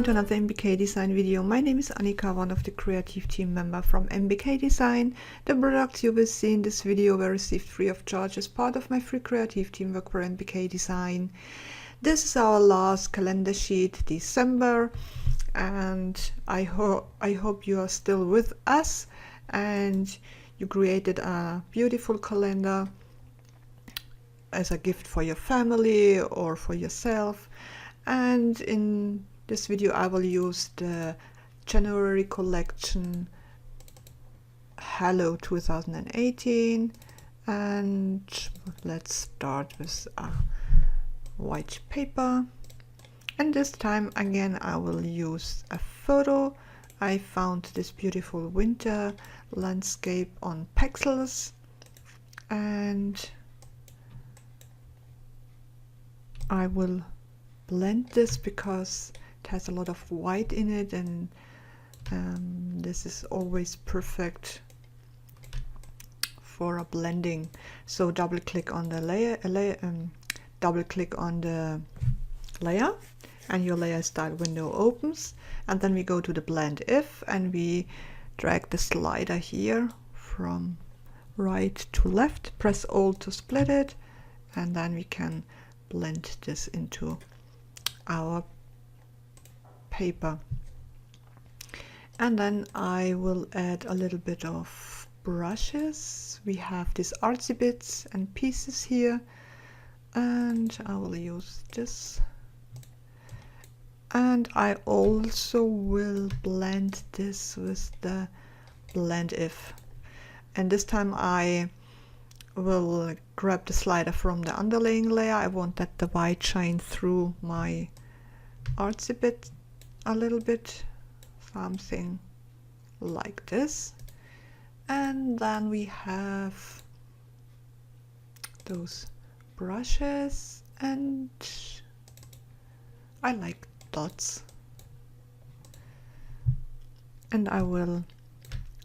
to another NBK-Design video. My name is Annika, one of the creative team member from NBK-Design. The products you will see in this video were received free of charge as part of my free creative teamwork for NBK-Design. This is our last calendar sheet, December, and I hope you are still with us and you created a beautiful calendar as a gift for your family or for yourself. And in this video I will use the January collection Hello 2018, and let's start with a white paper. And this time again I will use a photo. I found this beautiful winter landscape on Pexels, and I will blend this because it has a lot of white in it, and this is always perfect for a blending. So double click on the double click on the layer and your layer style window opens, and then we go to the blend if and we drag the slider here from right to left, press Alt to split it, and then we can blend this into our paper. And then I will add a little bit of brushes. We have these artsy bits and pieces here, and I will use this. And I also will blend this with the blend if, and this time I will grab the slider from the underlaying layer. I want that the white shine through my artsy bit a little bit, something like this. And then we have those brushes, and I like dots, and I will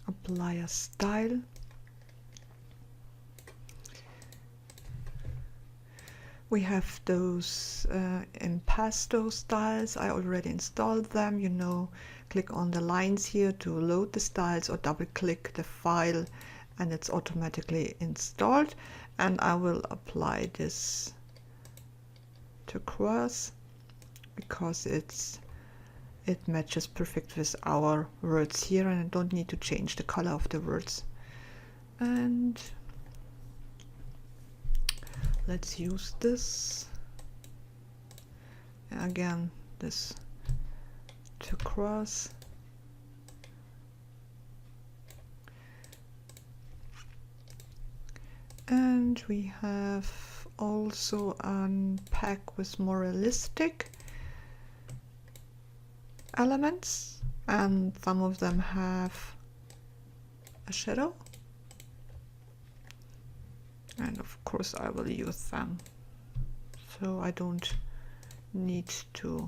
apply a style. We have those impasto styles. I already installed them. You know, click on the lines here to load the styles, or double click the file and it's automatically installed. And I will apply this turquoise because it matches perfect with our words here, and I don't need to change the color of the words. And let's use this again, this turquoise. And we have also a pack with more realistic elements, and some of them have a shadow, and of course I will use them, so I don't need to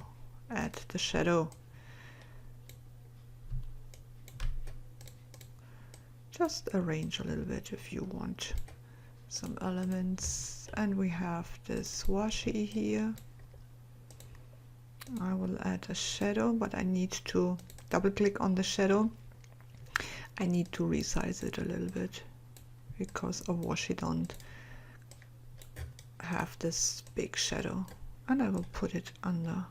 add the shadow. Just arrange a little bit if you want some elements. And we have this washi here. I will add a shadow, but I need to double click on the shadow. I need to resize it a little bit because a washi don't have this big shadow, and I will put it under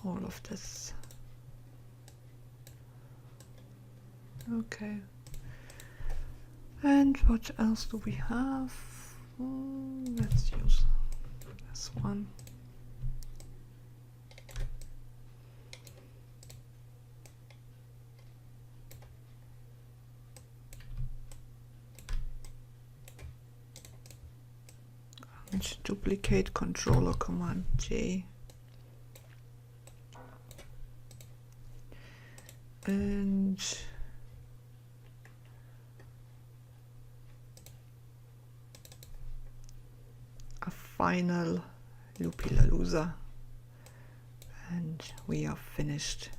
all of this. Okay, and what else do we have? Let's use this one. And duplicate, Control or Command J. And a final loopy-la-looza, and we are finished.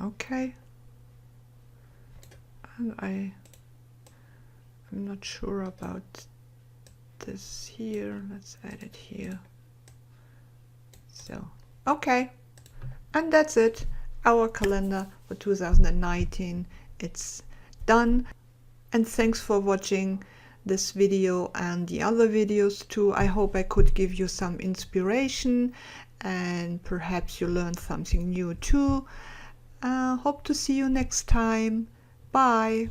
Okay, and I I'm not sure about this here. Let's add it here. So, okay. And that's it. Our calendar for 2019. It's done. And thanks for watching this video and the other videos too. I hope I could give you some inspiration and perhaps you learned something new too. Hope to see you next time. Bye.